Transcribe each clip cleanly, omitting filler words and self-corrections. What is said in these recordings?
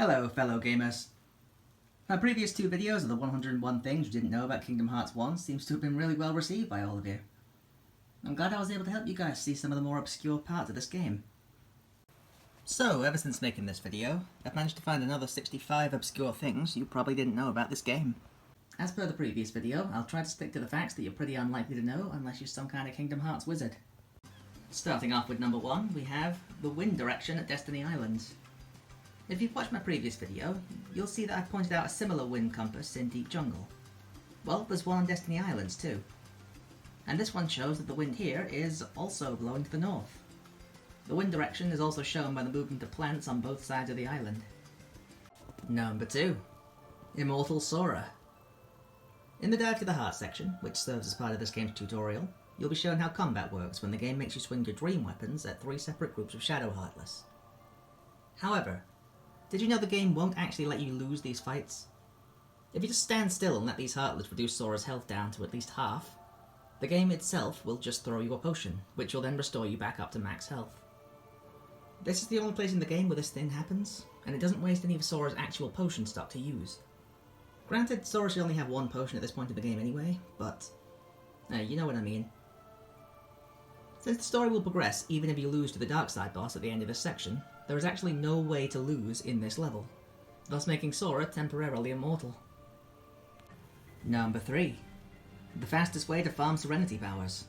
Hello fellow gamers. My previous two videos of the 101 things you didn't know about Kingdom Hearts 1 seems to have been really well received by all of you. I'm glad I was able to help you guys see some of the more obscure parts of this game. So, ever since making this video, I've managed to find another 65 obscure things you probably didn't know about this game. As per the previous video, I'll try to stick to the facts that you're pretty unlikely to know unless you're some kind of Kingdom Hearts wizard. Starting off with number 1, we have the wind direction at Destiny Islands. If you've watched my previous video, you'll see that I've pointed out a similar wind compass in Deep Jungle. Well, there's one on Destiny Islands too. And this one shows that the wind here is also blowing to the north. The wind direction is also shown by the movement of plants on both sides of the island. Number 2. Immortal Sora. In the Dive to the Heart section, which serves as part of this game's tutorial, you'll be shown how combat works when the game makes you swing your dream weapons at 3 separate groups of Shadow Heartless. However, did you know the game won't actually let you lose these fights? If you just stand still and let these Heartless reduce Sora's health down to at least half, the game itself will just throw you a potion, which will then restore you back up to max health. This is the only place in the game where this thing happens, and it doesn't waste any of Sora's actual potion stock to use. Granted, Sora should only have one potion at this point in the game anyway, but you know what I mean. Since the story will progress even if you lose to the Dark Side boss at the end of this section, there is actually no way to lose in this level, thus making Sora temporarily immortal. Number 3. The fastest way to farm Serenity powers.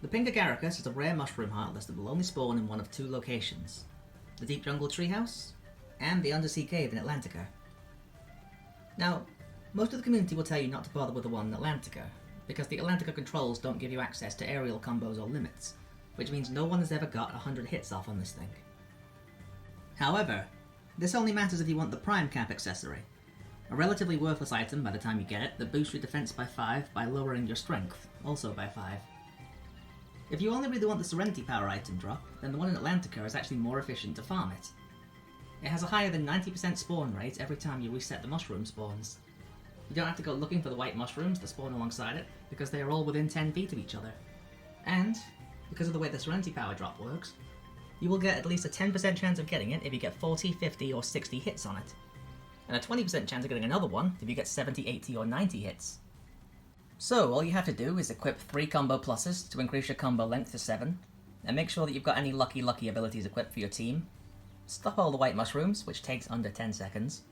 The pink Agaricus is a rare mushroom Heartless that will only spawn in one of 2 locations: the Deep Jungle Treehouse and the Undersea Cave in Atlantica. Now, most of the community will tell you not to bother with the one in Atlantica, because the Atlantica controls don't give you access to aerial combos or limits, which means no one has ever got 100 hits off on this thing. However, this only matters if you want the Prime Cap accessory, a relatively worthless item by the time you get it that boosts your defense by 5 by lowering your strength, also by 5. If you only really want the Serenity power item drop, then the one in Atlantica is actually more efficient to farm it. It has a higher than 90% spawn rate every time you reset the mushroom spawns. You don't have to go looking for the white mushrooms that spawn alongside it, because they are all within 10 feet of each other. And, because of the way the Serenity power drop works, you will get at least a 10% chance of getting it if you get 40, 50 or 60 hits on it, and a 20% chance of getting another one if you get 70, 80 or 90 hits. So all you have to do is equip 3 combo pluses to increase your combo length to 7, and make sure that you've got any lucky abilities equipped for your team, stop all the white mushrooms, which takes under 10 seconds,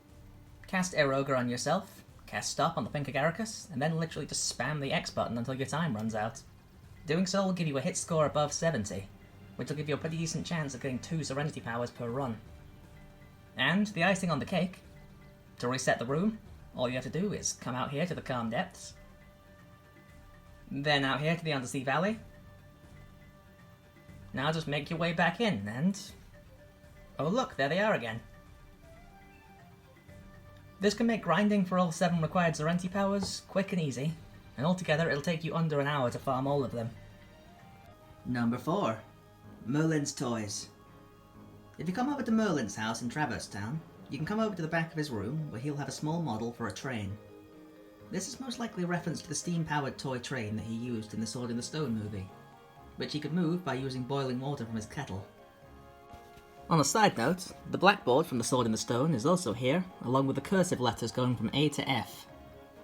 cast Air Ogre on yourself, cast Stop on the pink Agaricus, and then literally just spam the X button until your time runs out. Doing so will give you a hit score above 70, which will give you a pretty decent chance of getting 2 Serenity powers per run. And the icing on the cake, to reset the room, all you have to do is come out here to the Calm Depths, then out here to the Undersea Valley. Now just make your way back in, and oh look, there they are again. This can make grinding for all 7 required Serenity powers quick and easy, and altogether it'll take you under an hour to farm all of them. Number 4. Merlin's Toys. If you come over to Merlin's house in Traverse Town, you can come over to the back of his room where he'll have a small model for a train. This is most likely a reference to the steam-powered toy train that he used in the Sword in the Stone movie, which he could move by using boiling water from his kettle. On a side note, the blackboard from the Sword in the Stone is also here, along with the cursive letters going from A to F.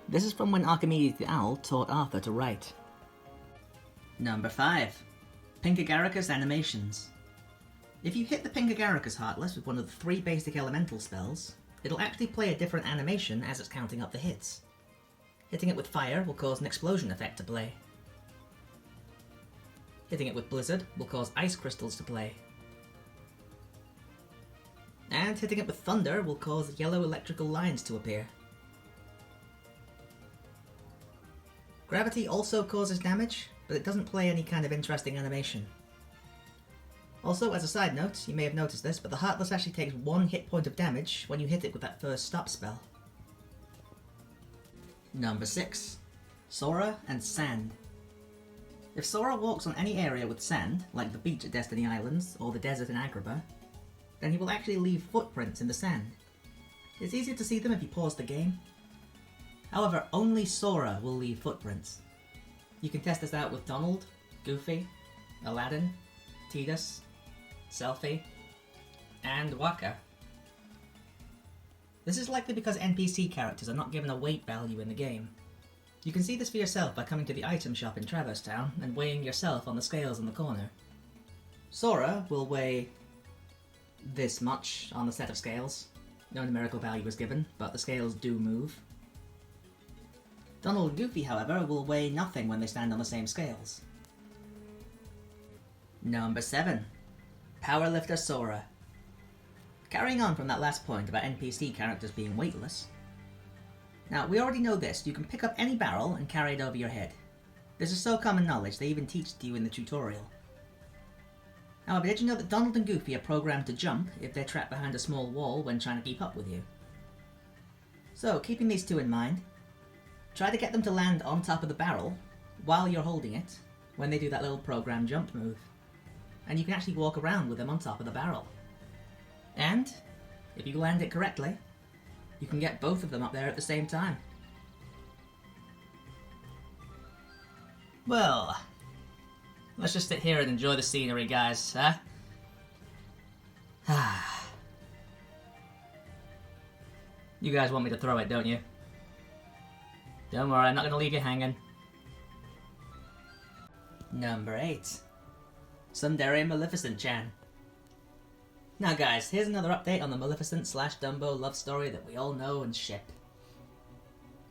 This is from when Archimedes the Owl taught Arthur to write. Number 5. Pink Agaricus animations. If you hit the pink Agaricus Heartless with one of the 3 basic elemental spells, it'll actually play a different animation as it's counting up the hits. Hitting it with fire will cause an explosion effect to play. Hitting it with blizzard will cause ice crystals to play. And hitting it with thunder will cause yellow electrical lines to appear. Gravity also causes damage, but it doesn't play any kind of interesting animation. Also, as a side note, you may have noticed this, but the Heartless actually takes 1 hit point of damage when you hit it with that first stop spell. Number 6. Sora and Sand. If Sora walks on any area with sand, like the beach at Destiny Islands or the desert in Agrabah, then he will actually leave footprints in the sand. It's easier to see them if you pause the game. However, only Sora will leave footprints. You can test this out with Donald, Goofy, Aladdin, Tidus, Selfie, and Waka. This is likely because NPC characters are not given a weight value in the game. You can see this for yourself by coming to the item shop in Traverse Town and weighing yourself on the scales in the corner. Sora will weigh this much on the set of scales. No numerical value is given, but the scales do move. Donald and Goofy, however, will weigh nothing when they stand on the same scales. Number 7. Powerlifter Sora. Carrying on from that last point about NPC characters being weightless. Now, we already know this. You can pick up any barrel and carry it over your head. This is so common knowledge, they even teach it to you in the tutorial. However, did you know that Donald and Goofy are programmed to jump if they're trapped behind a small wall when trying to keep up with you? So, keeping these two in mind, try to get them to land on top of the barrel while you're holding it when they do that little programmed jump move. And you can actually walk around with them on top of the barrel. And, if you land it correctly, you can get both of them up there at the same time. Well, let's just sit here and enjoy the scenery, guys, huh? You guys want me to throw it, don't you? Don't worry, I'm not going to leave you hanging. Number 8. Tsundere Malificent-chan. Now guys, here's another update on the Maleficent/Dumbo love story that we all know and ship.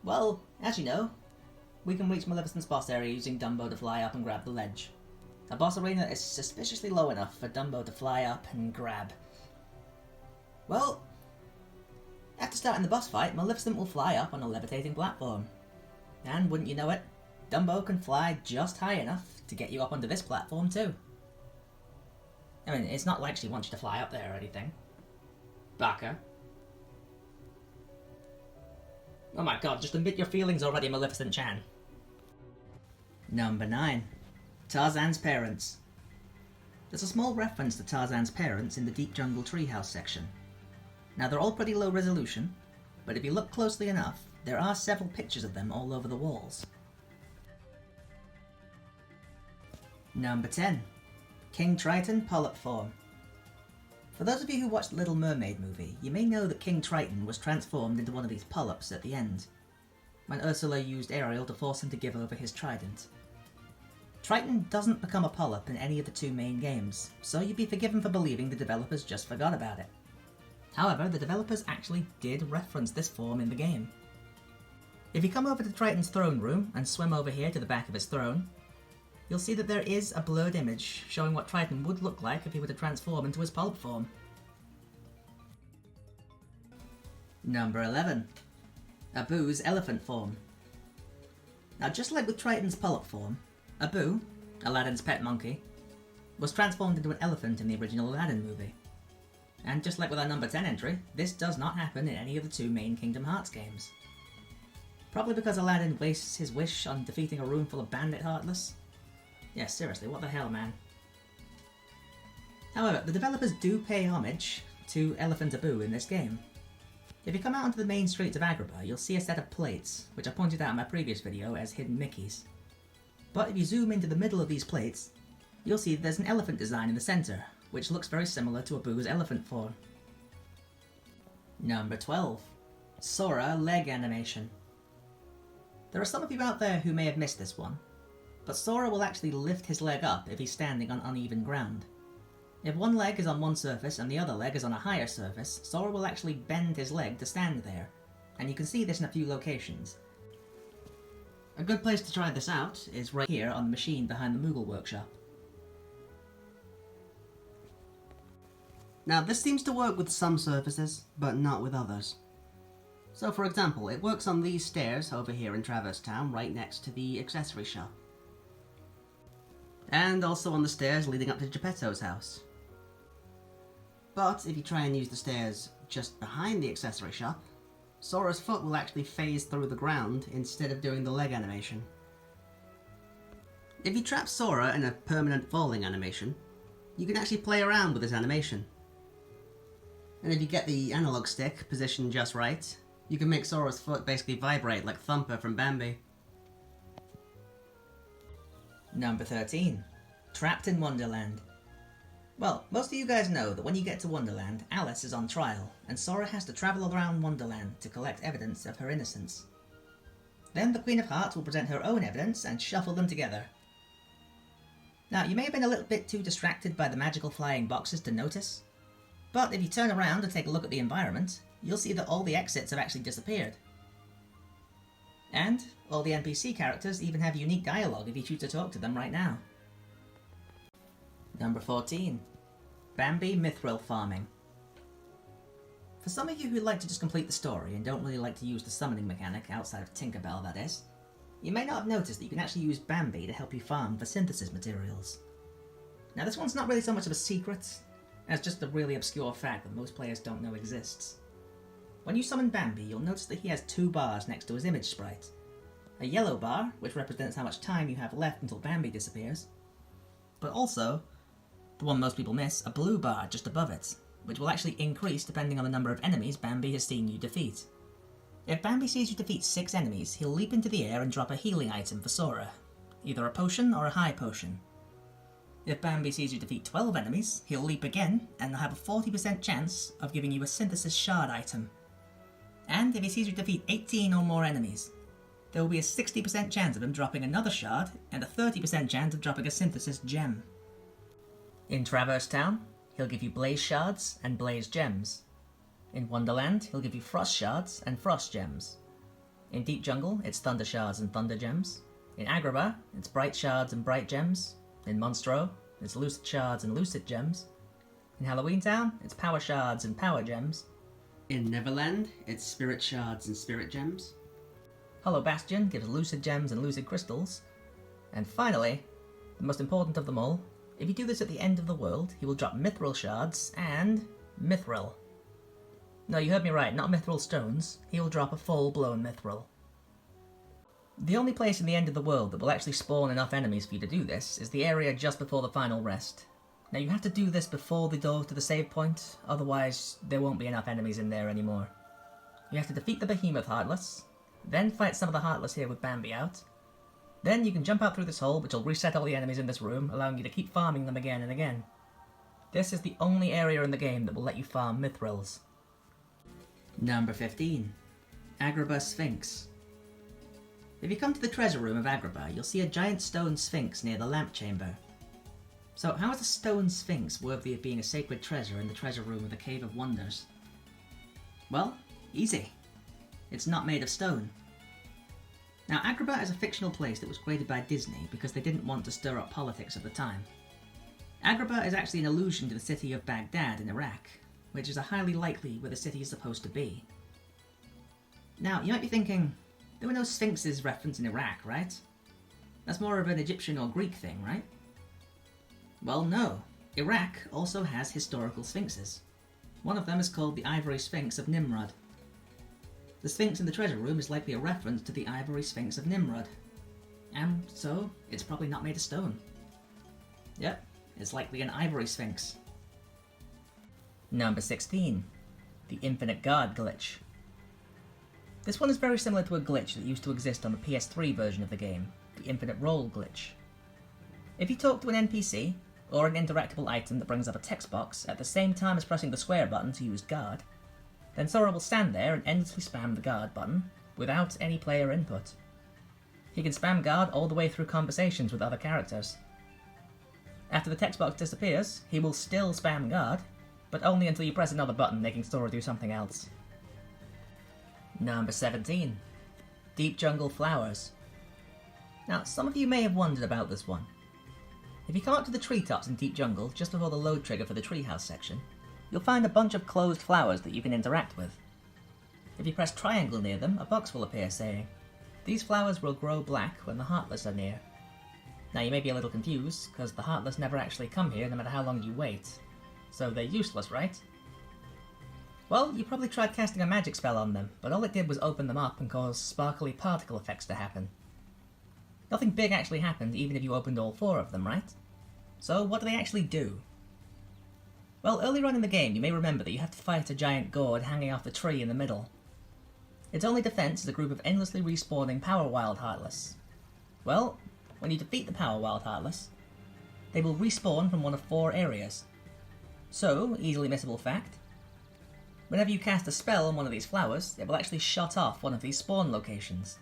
Well, as you know, we can reach Maleficent's boss area using Dumbo to fly up and grab the ledge. A boss arena is suspiciously low enough for Dumbo to fly up and grab. Well, after starting the boss fight, Maleficent will fly up on a levitating platform. And wouldn't you know it, Dumbo can fly just high enough to get you up onto this platform too. I mean, it's not like she wants you to fly up there or anything. Baka. Oh my god, just admit your feelings already, Maleficent-chan. Number 9. Tarzan's parents. There's a small reference to Tarzan's parents in the Deep Jungle Treehouse section. Now they're all pretty low resolution, but if you look closely enough, there are several pictures of them all over the walls. Number 10. King Triton Polyp form. For those of you who watched the Little Mermaid movie, you may know that King Triton was transformed into one of these polyps at the end, when Ursula used Ariel to force him to give over his trident. Triton doesn't become a polyp in any of the two main games, so you'd be forgiven for believing the developers just forgot about it. However, the developers actually did reference this form in the game. If you come over to Triton's throne room and swim over here to the back of his throne, you'll see that there is a blurred image showing what Triton would look like if he were to transform into his polyp form. Number 11. Abu's elephant form. Now just like with Triton's polyp form, Abu, Aladdin's pet monkey, was transformed into an elephant in the original Aladdin movie. And just like with our number 10 entry, this does not happen in any of the two main Kingdom Hearts games. Probably because Aladdin wastes his wish on defeating a room full of bandit Heartless. Yeah, seriously, what the hell, man? However, the developers do pay homage to Elephant Abu in this game. If you come out onto the main streets of Agrabah, you'll see a set of plates, which I pointed out in my previous video as hidden Mickeys. But if you zoom into the middle of these plates, you'll see there's an elephant design in the centre, which looks very similar to Abu's elephant form. Number 12. Sora leg animation. There are some of you out there who may have missed this one, but Sora will actually lift his leg up if he's standing on uneven ground. If one leg is on one surface and the other leg is on a higher surface, Sora will actually bend his leg to stand there, and you can see this in a few locations. A good place to try this out is right here on the machine behind the Moogle workshop. Now this seems to work with some surfaces, but not with others. So for example, it works on these stairs over here in Traverse Town, right next to the accessory shop. And also on the stairs leading up to Geppetto's house. But if you try and use the stairs just behind the accessory shop, Sora's foot will actually phase through the ground instead of doing the leg animation. If you trap Sora in a permanent falling animation, you can actually play around with this animation. And if you get the analog stick positioned just right, you can make Sora's foot basically vibrate like Thumper from Bambi. Number 13. Trapped in Wonderland. Well, most of you guys know that when you get to Wonderland, Alice is on trial, and Sora has to travel around Wonderland to collect evidence of her innocence. Then the Queen of Hearts will present her own evidence and shuffle them together. Now, you may have been a little bit too distracted by the magical flying boxes to notice, but if you turn around and take a look at the environment, you'll see that all the exits have actually disappeared. And all the NPC characters even have unique dialogue if you choose to talk to them right now. Number 14. Bambi Mythril Farming. For some of you who like to just complete the story and don't really like to use the summoning mechanic outside of Tinkerbell, that is, you may not have noticed that you can actually use Bambi to help you farm for synthesis materials. Now this one's not really so much of a secret, as just a really obscure fact that most players don't know exists. When you summon Bambi, you'll notice that he has two bars next to his image sprite. A yellow bar, which represents how much time you have left until Bambi disappears, but also, the one most people miss, a blue bar just above it, which will actually increase depending on the number of enemies Bambi has seen you defeat. If Bambi sees you defeat 6 enemies, he'll leap into the air and drop a healing item for Sora, either a potion or a high potion. If Bambi sees you defeat 12 enemies, he'll leap again and have a 40% chance of giving you a synthesis shard item. And if he sees you defeat 18 or more enemies, there will be a 60% chance of him dropping another shard and a 30% chance of dropping a synthesis gem. In Traverse Town, he'll give you blaze shards and blaze gems. In Wonderland, he'll give you frost shards and frost gems. In Deep Jungle, it's thunder shards and thunder gems. In Agrabah, it's bright shards and bright gems. In Monstro, it's lucid shards and lucid gems. In Halloween Town, it's power shards and power gems. In Neverland, it's spirit shards and spirit gems. Hollow Bastion gives lucid gems and lucid crystals. And finally, the most important of them all, if you do this at the end of the world, he will drop Mythril shards and Mythril. No, you heard me right, not Mythril stones. He will drop a full-blown Mythril. The only place in the end of the world that will actually spawn enough enemies for you to do this is the area just before the final rest. Now you have to do this before the door to the save point, otherwise there won't be enough enemies in there anymore. You have to defeat the behemoth Heartless, then fight some of the Heartless here with Bambi out. Then you can jump out through this hole, which will reset all the enemies in this room, allowing you to keep farming them again and again. This is the only area in the game that will let you farm Mythrils. Number 15. Agrabah Sphinx. If you come to the treasure room of Agrabah, you'll see a giant stone sphinx near the lamp chamber. So how is a stone sphinx worthy of being a sacred treasure in the treasure room of the Cave of Wonders? Well, easy. It's not made of stone. Now, Agrabah is a fictional place that was created by Disney because they didn't want to stir up politics at the time. Agrabah is actually an allusion to the city of Baghdad in Iraq, which is a highly likely where the city is supposed to be. Now, you might be thinking, there were no sphinxes referenced in Iraq, right? That's more of an Egyptian or Greek thing, right? Well, no. Iraq also has historical sphinxes. One of them is called the Ivory Sphinx of Nimrod. The Sphinx in the treasure room is likely a reference to the Ivory Sphinx of Nimrod. And so, it's probably not made of stone. Yep, it's likely an Ivory Sphinx. Number 16. The Infinite Guard Glitch. This one is very similar to a glitch that used to exist on the PS3 version of the game, the Infinite Roll Glitch. If you talk to an NPC, or an interactable item that brings up a text box at the same time as pressing the square button to use guard, then Sora will stand there and endlessly spam the guard button without any player input. He can spam guard all the way through conversations with other characters. After the text box disappears, he will still spam guard, but only until you press another button making Sora do something else. Number 17. Deep Jungle Flowers. Now, some of you may have wondered about this one. If you come up to the treetops in Deep Jungle just before the load trigger for the treehouse section, you'll find a bunch of closed flowers that you can interact with. If you press triangle near them, a box will appear saying, "These flowers will grow black when the Heartless are near." Now you may be a little confused, because the Heartless never actually come here no matter how long you wait. So they're useless, right? Well, you probably tried casting a magic spell on them, but all it did was open them up and cause sparkly particle effects to happen. Nothing big actually happened even if you opened all 4 of them, right? So what do they actually do? Well, earlier on in the game you may remember that you have to fight a giant gourd hanging off the tree in the middle. Its only defense is a group of endlessly respawning Power Wild Heartless. Well, when you defeat the Power Wild Heartless, they will respawn from one of 4 areas. So, easily missable fact. Whenever you cast a spell on one of these flowers, it will actually shut off one of these spawn locations.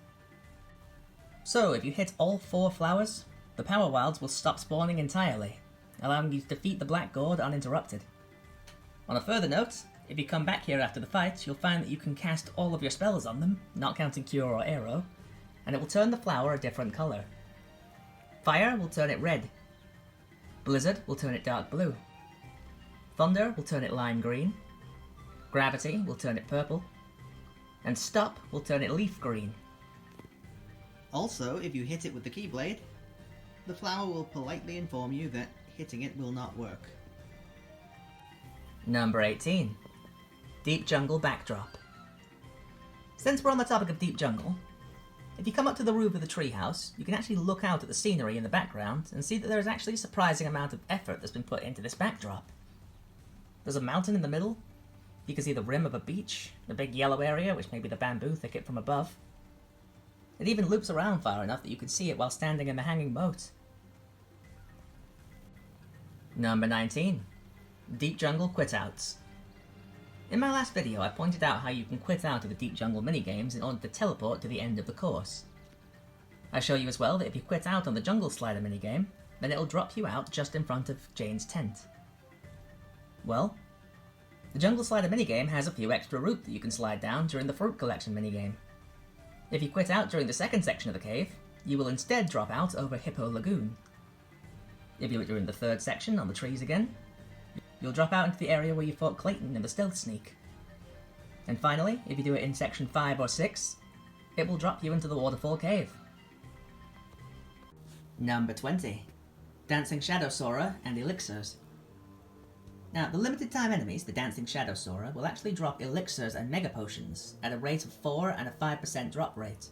So, if you hit all 4 flowers, the Power Wilds will stop spawning entirely, allowing you to defeat the Black Gourd uninterrupted. On a further note, if you come back here after the fight, you'll find that you can cast all of your spells on them, not counting Cure or Arrow, and it will turn the flower a different colour. Fire will turn it red. Blizzard will turn it dark blue. Thunder will turn it lime green. Gravity will turn it purple. And Stop will turn it leaf green. Also, if you hit it with the Keyblade, the flower will politely inform you that hitting it will not work. Number 18. Deep Jungle Backdrop. Since we're on the topic of Deep Jungle, if you come up to the roof of the treehouse, you can actually look out at the scenery in the background and see that there is actually a surprising amount of effort that's been put into this backdrop. There's a mountain in the middle, you can see the rim of a beach, the big yellow area which may be the bamboo thicket from above. It even loops around far enough that you can see it while standing in the hanging moat. Number 19. Deep Jungle Quit-Outs. In my last video I pointed out how you can quit out of the Deep Jungle minigames in order to teleport to the end of the course. I show you as well that if you quit out on the Jungle Slider minigame, then it'll drop you out just in front of Jane's tent. Well, the Jungle Slider minigame has a few extra routes that you can slide down during the Fruit Collection minigame. If you quit out during the second section of the cave, you will instead drop out over Hippo Lagoon. If you do it during the third section on the trees again, you'll drop out into the area where you fought Clayton in the Stealth Sneak. And finally, if you do it in section 5 or 6, it will drop you into the Waterfall Cave. Number 20. Dancing Shadow Sora and Elixirs. Now, the limited time enemies, the Dancing Shadow Sora, will actually drop Elixirs and Mega Potions at a rate of 4 and a 5% drop rate,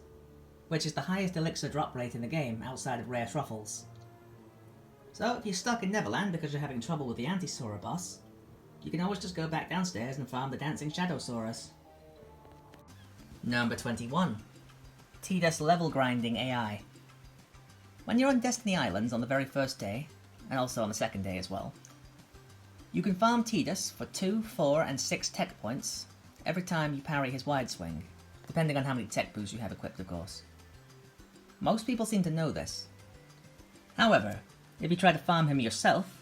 which is the highest Elixir drop rate in the game outside of Rare Truffles. So, if you're stuck in Neverland because you're having trouble with the Anti-Sora boss, you can always just go back downstairs and farm the Dancing Shadow Soras. Number 21. Tidus Level Grinding AI. When you're on Destiny Islands on the very first day, and also on the second day as well, you can farm Tidus for 2, 4 and 6 tech points every time you parry his wide swing, depending on how many tech boosts you have equipped of course. Most people seem to know this. However, if you try to farm him yourself,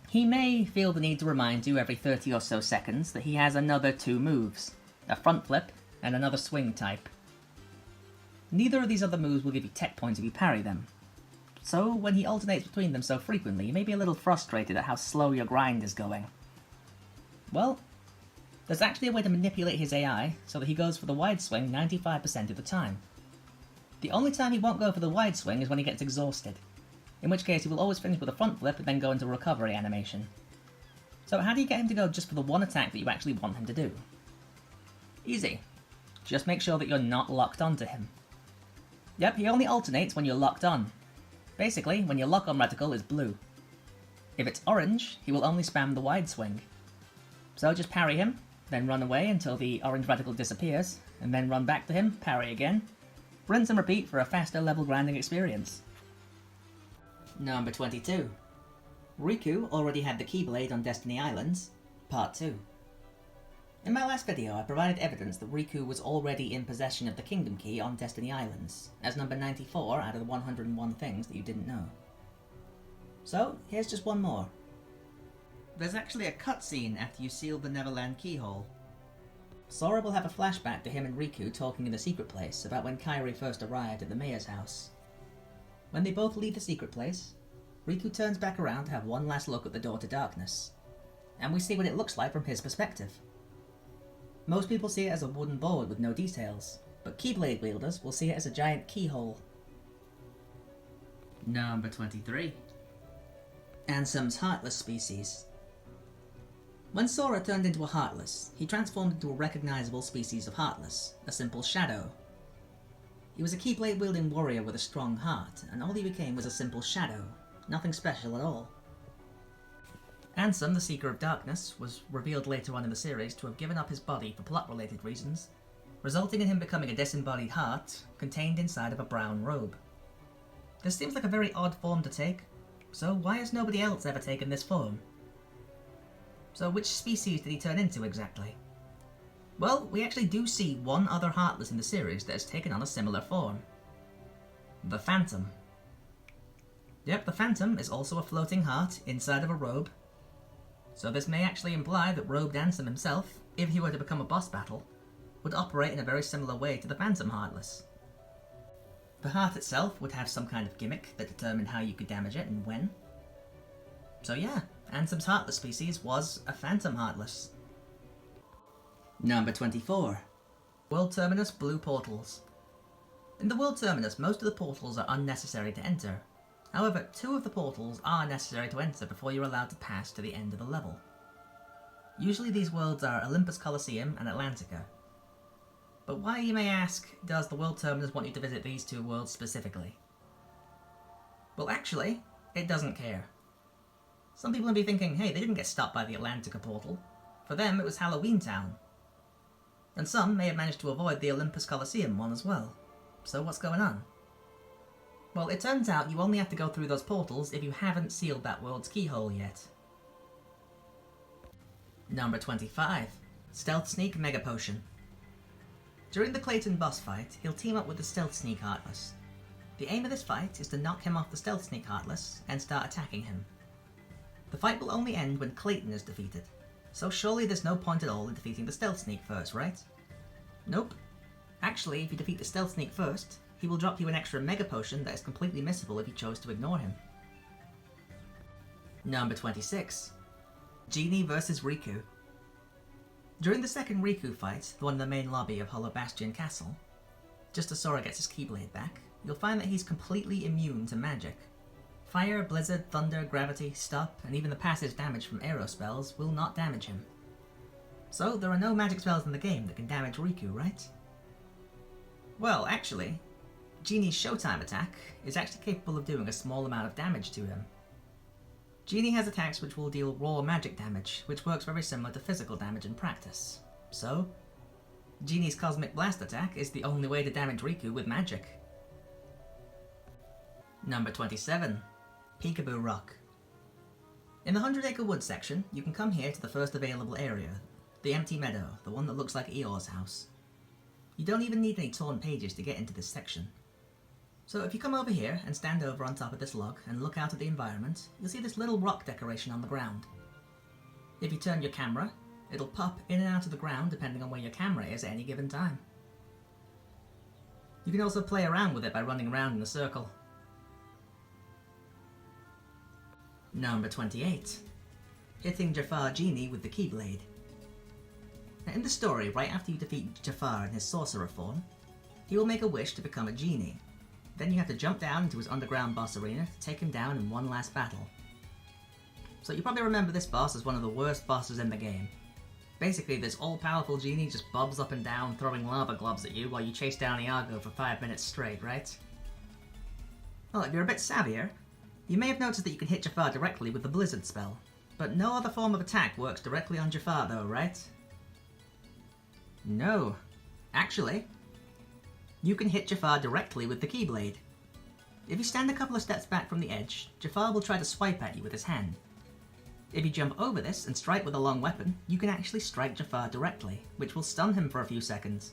he may feel the need to remind you every 30 or so seconds that he has another 2 moves, a front flip and another swing type. Neither of these other moves will give you tech points if you parry them, so when he alternates between them so frequently, you may be a little frustrated at how slow your grind is going. Well, there's actually a way to manipulate his AI so that he goes for the wide swing 95% of the time. The only time he won't go for the wide swing is when he gets exhausted, in which case he will always finish with a front flip and then go into recovery animation. So how do you get him to go just for the one attack that you actually want him to do? Easy. Just make sure that you're not locked onto him. Yep, he only alternates when you're locked on. Basically, when your lock-on reticle is blue. If it's orange, he will only spam the wide swing. So just parry him, then run away until the orange reticle disappears, and then run back to him, parry again. Rinse and repeat for a faster level grinding experience. Number 22. Riku already had the Keyblade on Destiny Islands, Part 2. In my last video I provided evidence that Riku was already in possession of the Kingdom Key on Destiny Islands, as number 94 out of the 101 things that you didn't know. So, here's just one more. There's actually a cutscene after you seal the Neverland keyhole. Sora will have a flashback to him and Riku talking in the secret place about when Kairi first arrived at the mayor's house. When they both leave the secret place, Riku turns back around to have one last look at the door to darkness, and we see what it looks like from his perspective. Most people see it as a wooden board with no details, but Keyblade wielders will see it as a giant keyhole. Number 23. Ansem's Heartless species. When Sora turned into a Heartless, he transformed into a recognizable species of Heartless, a simple shadow. He was a Keyblade-wielding warrior with a strong heart, and all he became was a simple shadow, nothing special at all. Ansem, the Seeker of Darkness, was revealed later on in the series to have given up his body for plot-related reasons, resulting in him becoming a disembodied heart contained inside of a brown robe. This seems like a very odd form to take, so why has nobody else ever taken this form? So which species did he turn into exactly? Well, we actually do see one other Heartless in the series that has taken on a similar form. The Phantom. Yep, the Phantom is also a floating heart inside of a robe. So this may actually imply that robed Ansem himself, if he were to become a boss battle, would operate in a very similar way to the Phantom Heartless. The heart itself would have some kind of gimmick that determined how you could damage it and when. So yeah, Ansem's Heartless species was a Phantom Heartless. Number 24. World Terminus Blue Portals. In the World Terminus, most of the portals are unnecessary to enter. However, 2 of the portals are necessary to enter before you're allowed to pass to the end of the level. Usually these worlds are Olympus Coliseum and Atlantica. But why, you may ask, does the World Terminus want you to visit these 2 worlds specifically? Well, actually, it doesn't care. Some people may be thinking, hey, they didn't get stopped by the Atlantica portal. For them, it was Halloween Town. And some may have managed to avoid the Olympus Coliseum one as well. So what's going on? Well, it turns out you only have to go through those portals if you haven't sealed that world's keyhole yet. Number 25. Stealth Sneak Mega Potion. During the Clayton boss fight, he'll team up with the Stealth Sneak Heartless. The aim of this fight is to knock him off the Stealth Sneak Heartless and start attacking him. The fight will only end when Clayton is defeated, so surely there's no point at all in defeating the Stealth Sneak first, right? Nope. Actually, if you defeat the Stealth Sneak first, he will drop you an extra Mega Potion that is completely missable if you chose to ignore him. Number 26. Genie vs Riku. During the second Riku fight, the one in the main lobby of Hollow Bastion Castle, just as Sora gets his Keyblade back, you'll find that he's completely immune to magic. Fire, blizzard, thunder, gravity, stop, and even the passive damage from aero spells will not damage him. So there are no magic spells in the game that can damage Riku, right? Well, actually, Genie's Showtime attack is actually capable of doing a small amount of damage to him. Genie has attacks which will deal raw magic damage, which works very similar to physical damage in practice. So, Genie's Cosmic Blast attack is the only way to damage Riku with magic. Number 27. Peekaboo Rock. In the 100 Acre Wood section, you can come here to the first available area, the empty meadow, the one that looks like Eeyore's house. You don't even need any torn pages to get into this section. So if you come over here and stand over on top of this log and look out at the environment, you'll see this little rock decoration on the ground. If you turn your camera, it'll pop in and out of the ground depending on where your camera is at any given time. You can also play around with it by running around in a circle. Number 28. Hitting Jafar Genie with the Keyblade. Now in the story, right after you defeat Jafar in his sorcerer form, he will make a wish to become a genie. Then you have to jump down into his underground boss arena to take him down in one last battle. So you probably remember this boss as one of the worst bosses in the game. Basically, this all-powerful genie just bobs up and down, throwing lava globs at you while you chase down Iago for 5 minutes straight, right? Well, if you're a bit savvier, you may have noticed that you can hit Jafar directly with the Blizzard spell, but no other form of attack works directly on Jafar though, right? No. Actually, you can hit Jafar directly with the Keyblade. If you stand a couple of steps back from the edge, Jafar will try to swipe at you with his hand. If you jump over this and strike with a long weapon, you can actually strike Jafar directly, which will stun him for a few seconds.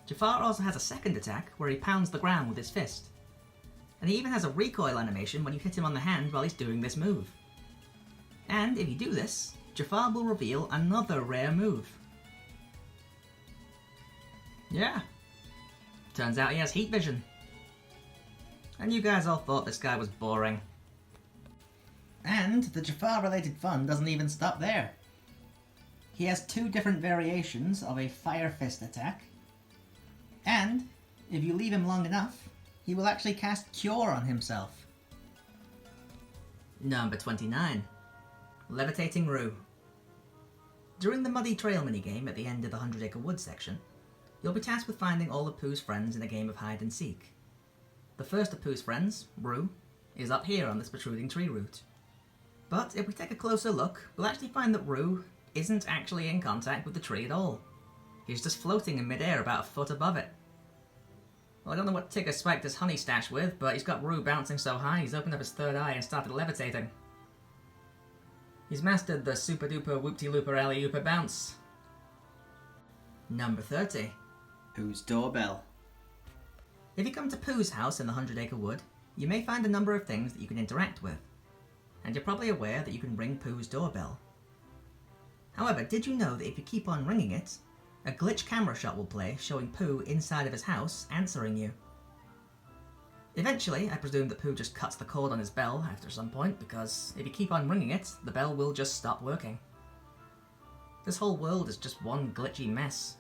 Jafar also has a second attack where he pounds the ground with his fist. And he even has a recoil animation when you hit him on the hand while he's doing this move. And if you do this, Jafar will reveal another rare move. Yeah. Turns out he has heat vision. And you guys all thought this guy was boring. And the Jafar-related fun doesn't even stop there. He has 2 different variations of a Fire Fist attack. And, if you leave him long enough, he will actually cast Cure on himself. Number 29. Levitating Roo. During the Muddy Trail minigame at the end of the 100 Acre Wood section, you'll be tasked with finding all of Pooh's friends in a game of hide and seek. The first of Pooh's friends, Roo, is up here on this protruding tree root. But if we take a closer look, we'll actually find that Roo isn't actually in contact with the tree at all. He's just floating in midair about a foot above it. Well, I don't know what Tigger spiked his honey stash with, but he's got Roo bouncing so high he's opened up his third eye and started levitating. He's mastered the super duper whoopty looper alley ooper bounce. Number 30. Pooh's doorbell. If you come to Pooh's house in the 100-acre wood, you may find a number of things that you can interact with. And you're probably aware that you can ring Pooh's doorbell. However, did you know that if you keep on ringing it, a glitch camera shot will play showing Pooh inside of his house answering you? Eventually, I presume that Pooh just cuts the cord on his bell after some point, because if you keep on ringing it, the bell will just stop working. This whole world is just one glitchy mess.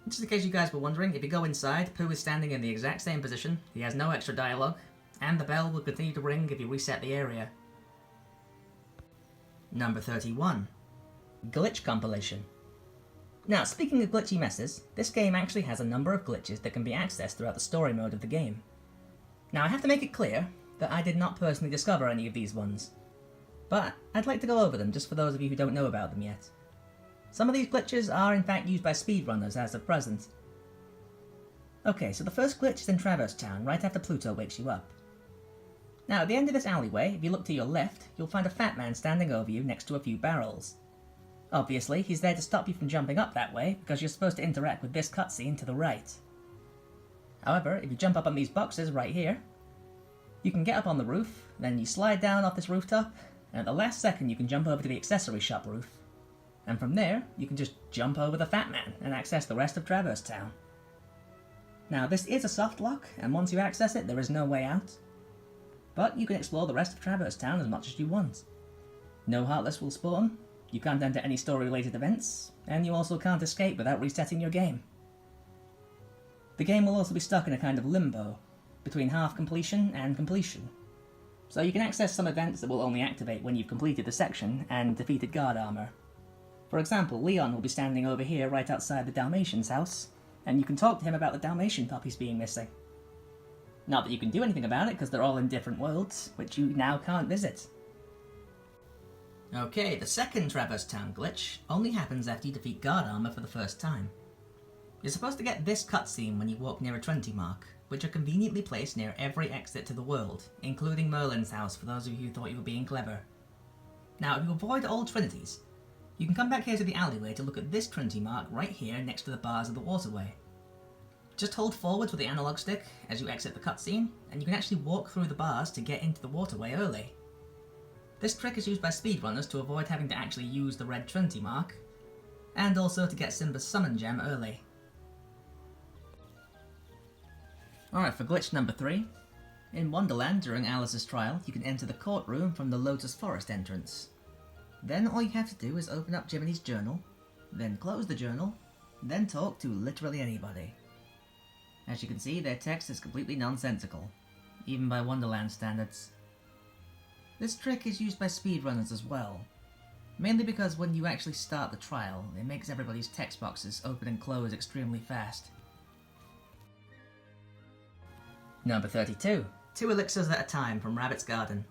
Just in case you guys were wondering, if you go inside, Pooh is standing in the exact same position, he has no extra dialogue, and the bell will continue to ring if you reset the area. Number 31. Glitch compilation. Now, speaking of glitchy messes, this game actually has a number of glitches that can be accessed throughout the story mode of the game. Now, I have to make it clear that I did not personally discover any of these ones, but I'd like to go over them just for those of you who don't know about them yet. Some of these glitches are in fact used by speedrunners as of present. Okay, so the first glitch is in Traverse Town, right after Pluto wakes you up. Now, at the end of this alleyway, if you look to your left, you'll find a fat man standing over you next to a few barrels. Obviously, he's there to stop you from jumping up that way, because you're supposed to interact with this cutscene to the right. However, if you jump up on these boxes right here, you can get up on the roof, then you slide down off this rooftop, and at the last second you can jump over to the accessory shop roof. And from there, you can just jump over the fat man and access the rest of Traverse Town. Now, this is a soft lock, and once you access it, there is no way out. But you can explore the rest of Traverse Town as much as you want. No Heartless will spawn, you can't enter any story-related events, and you also can't escape without resetting your game. The game will also be stuck in a kind of limbo, between half completion and completion. So you can access some events that will only activate when you've completed the section and defeated guard armor. For example, Leon will be standing over here right outside the Dalmatian's house, and you can talk to him about the Dalmatian puppies being missing. Not that you can do anything about it, because they're all in different worlds, which you now can't visit. Okay, the second Traverse Town glitch only happens after you defeat guard armor for the first time. You're supposed to get this cutscene when you walk near a Trinity mark, which are conveniently placed near every exit to the world, including Merlin's house for those of you who thought you were being clever. Now, if you avoid all Trinities, you can come back here to the alleyway to look at this Trinity mark right here next to the bars of the waterway. Just hold forwards with the analog stick as you exit the cutscene, and you can actually walk through the bars to get into the waterway early. This trick is used by speedrunners to avoid having to actually use the red Trinity mark, and also to get Simba's summon gem early. Alright, for glitch number 3. In Wonderland, during Alice's trial, you can enter the courtroom from the Lotus Forest entrance. Then all you have to do is open up Jiminy's journal, then close the journal, then talk to literally anybody. As you can see, their text is completely nonsensical, even by Wonderland standards. This trick is used by speedrunners as well, mainly because when you actually start the trial, it makes everybody's text boxes open and close extremely fast. Number 32. 2 elixirs at a time from Rabbit's Garden.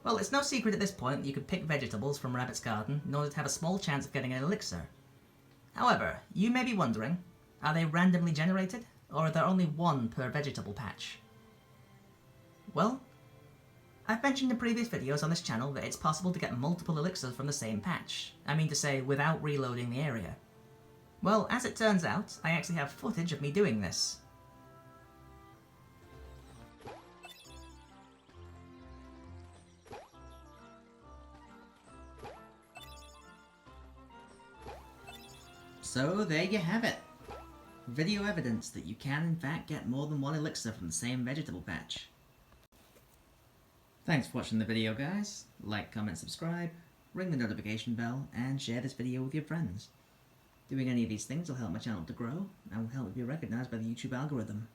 Well, it's no secret at this point that you could pick vegetables from Rabbit's Garden in order to have a small chance of getting an elixir. However, you may be wondering, are they randomly generated, or are there only 1 per vegetable patch? Well, I've mentioned in previous videos on this channel that it's possible to get multiple elixirs from the same patch, I mean to say without reloading the area. Well, as it turns out, I actually have footage of me doing this. So there you have it. Video evidence that you can in fact get more than 1 elixir from the same vegetable patch. Thanks for watching the video, guys. Like, comment, subscribe, ring the notification bell, and share this video with your friends. Doing any of these things will help my channel to grow, and will help me be recognised by the YouTube algorithm.